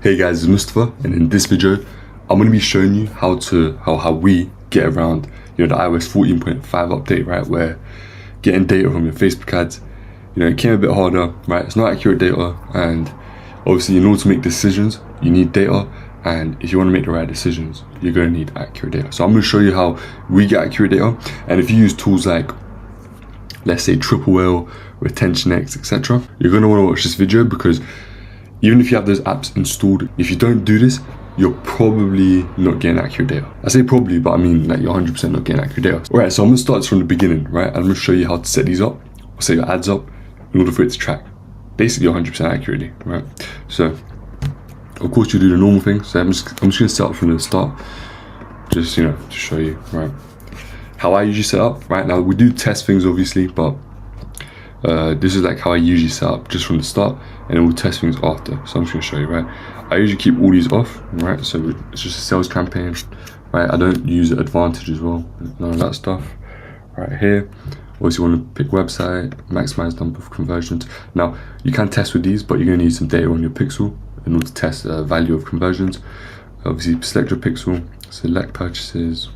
Hey guys, it's Mustafa, and in this video, I'm going to be showing you how we get around, the iOS 14.5 update, right? Where getting data from your Facebook ads, it came a bit harder, right? It's not accurate data, and obviously, in order to make decisions, you need data, and if you want to make the right decisions, you're going to need accurate data. So I'm going to show you how we get accurate data, and if you use tools like, let's say, Triple Whale, Retention X, etc., you're going to want to watch this video because even if you have those apps installed, if you don't do this, you're probably not getting accurate data. I say probably, but I mean like you're 100% not getting accurate data. All right, so I'm gonna start from the beginning, right? I'm gonna show you how to set these up, or set your ads up, in order for it to track basically 100% accurately, right? So, of course you do the normal thing. So I'm just gonna set up from the start, just to show you, right? How I usually set up, right? Now we do test things obviously, but this is like how I usually set up, just from the start, and then we'll test things after. So I'm just gonna show you, right? I usually keep all these off, right? So it's just a sales campaign, right? I don't use Advantage as well, none of that stuff. Right here, obviously you want to pick website, maximize number of conversions. Now, you can test with these, but you're gonna need some data on your pixel in order to test the value of conversions. Obviously, select your pixel, select purchases.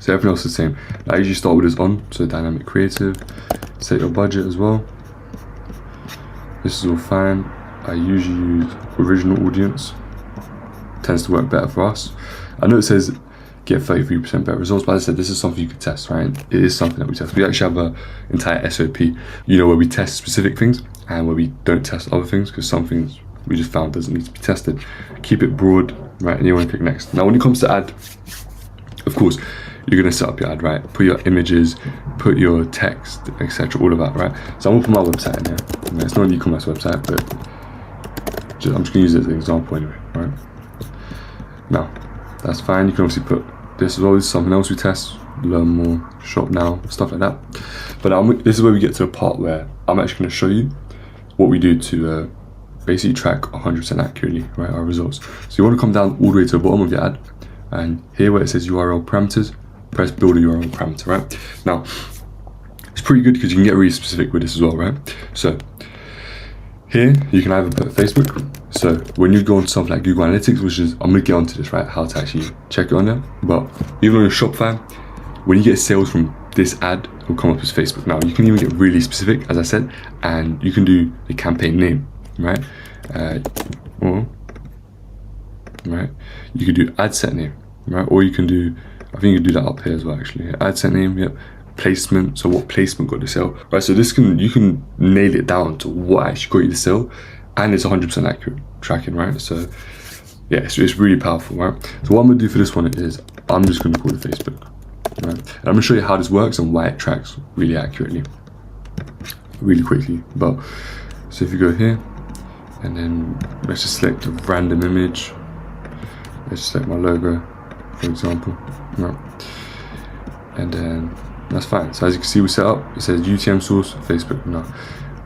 So everything else is the same. I usually start with this on, so dynamic creative. Set your budget as well. This is all fine. I usually use original audience. Tends to work better for us. I know it says get 33% better results, but as I said, this is something you could test, right? It is something that we test. We actually have an entire SOP, where we test specific things and where we don't test other things, because some things we just found doesn't need to be tested. Keep it broad, right? And you want to click next. Now, when it comes to ad, of course, you're gonna set up your ad, right? Put your images, put your text, etc., all of that, right? So I'm gonna put my website in here. It's not an e-commerce website, but I'm just gonna use it as an example anyway, right? Now, that's fine. You can obviously put this as well. This is something else we test, learn more, shop now, stuff like that. But now this is where we get to the part where I'm actually gonna show you what we do to basically track 100% accurately, right, our results. So you wanna come down all the way to the bottom of your ad, and here where it says URL parameters, press build a URL parameter, right? Now, it's pretty good because you can get really specific with this as well, right? So here, you can either put Facebook. So when you go on something like Google Analytics, which is, I'm gonna get onto this, right? How to actually check it on there. But even on your Shopify, when you get sales from this ad, it'll come up as Facebook. Now, you can even get really specific, as I said, and you can do the campaign name, right? Right? You could do ad set name, right? Or you can do, I think you can do that up here as well, actually. Ad set name, yep. Placement, so what placement got the sale, right? So you can nail it down to what actually got you the sale, and it's 100% accurate tracking, right? So yeah, it's really powerful, right? So what I'm gonna do for this one is I'm just gonna call it Facebook, right? And I'm gonna show you how this works and why it tracks really accurately, really quickly. But so if you go here, and then let's just select a random image. Let's just select my logo, for example, right? And then that's fine. So as you can see, we set up, it says UTM source, Facebook. Now,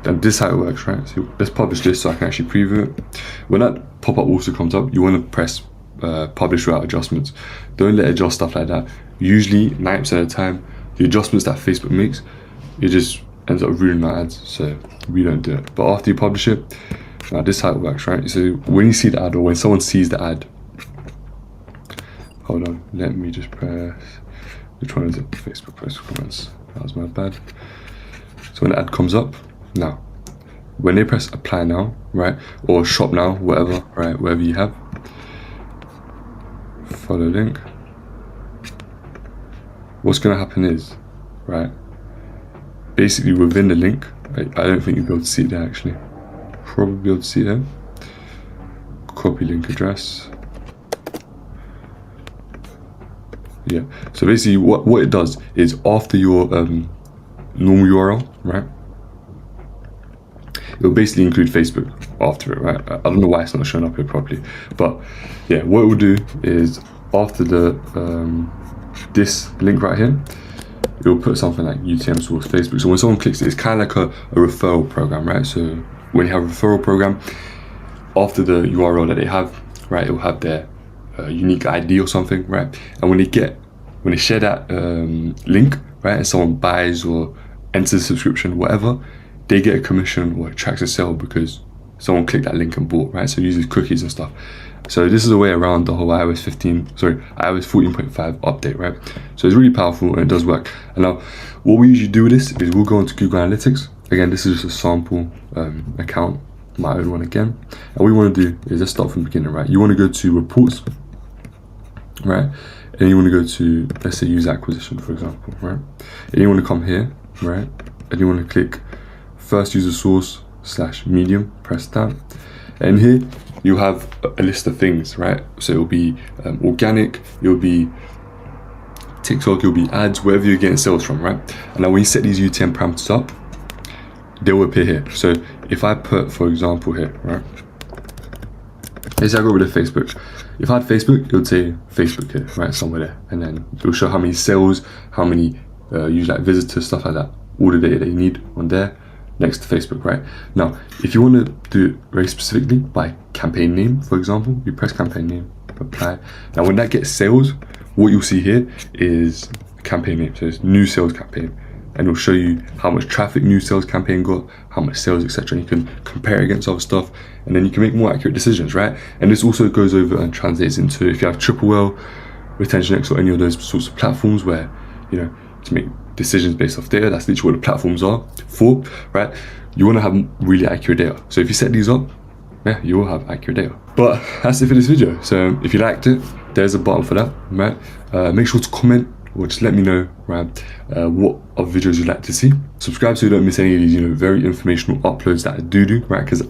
and this is how it works, right? So let's publish this so I can actually preview it. When that pop-up also comes up, you want to press publish without adjustments. Don't let it adjust stuff like that. Usually 90% of the time, the adjustments that Facebook makes, it just ends up ruining our ads. So we don't do it. But after you publish it, now this is how it works, right? So when you see the ad, or when someone sees the ad, hold on, let me just press, which one is it? Facebook press comments. That was my bad. So when the ad comes up, now, when they press apply now, right, or shop now, whatever, right, whatever you have, follow link, what's gonna happen is, right, basically within the link, right, I don't think you'll be able to see it there actually, probably be able to see it there, copy link address. Yeah, so basically what it does is after your normal URL, right, it'll basically include Facebook after it, right? I don't know why it's not showing up here properly, but yeah, what it will do is after the this link right here, it will put something like UTM source Facebook. So when someone clicks it, it's kind of like a referral program, right? So when you have a referral program, after the URL that they have, right, it will have their unique ID or something, right? And when they share that link, right, and someone buys or enters a subscription, whatever, they get a commission or it tracks a sale because someone clicked that link and bought, right? So it uses cookies and stuff. So this is a way around the whole iOS 14.5 update, right? So it's really powerful and it does work. And now what we usually do with this is we'll go into Google Analytics. Again, this is just a sample account, my own one again. And what we want to do is let's start from the beginning, right? You want to go to reports, right? And you want to go to, let's say, user acquisition, for example, right? And you want to come here, right? And you want to click first user source / medium, press that. And here you have a list of things, right? So it'll be organic, it'll be TikTok, it'll be ads, wherever you're getting sales from, right? And now when you set these UTM parameters up, they will appear here. So if I put, for example, here, right? Let's say I go over to Facebook. If I had Facebook, it would say Facebook here, right? Somewhere there. And then it will show how many sales, how many visitors, stuff like that. All the data that you need on there next to Facebook, right? Now, if you want to do it very specifically by campaign name, for example, you press campaign name, apply. Now, when that gets sales, what you'll see here is a campaign name. So it's new sales campaign. And it'll show you how much traffic new sales campaign got, how much sales, etc. And you can compare it against other stuff, and then you can make more accurate decisions, right? And this also goes over and translates into if you have Triple Well, Retention X, or any of those sorts of platforms where, you know, to make decisions based off data, that's literally what the platforms are for, right? You want to have really accurate data. So if you set these up, yeah, you will have accurate data. But that's it for this video. So if you liked it, there's a button for that, right? Make sure to comment or just let me know, right, what other videos you'd like to see. Subscribe so you don't miss any of these, you know, very informational uploads that I do, right? Because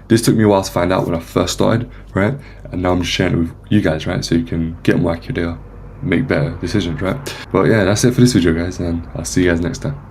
this took me a while to find out when I first started, right? And now I'm just sharing it with you guys, right? So you can get more accurate data, make better decisions, right? But yeah, that's it for this video, guys, and I'll see you guys next time.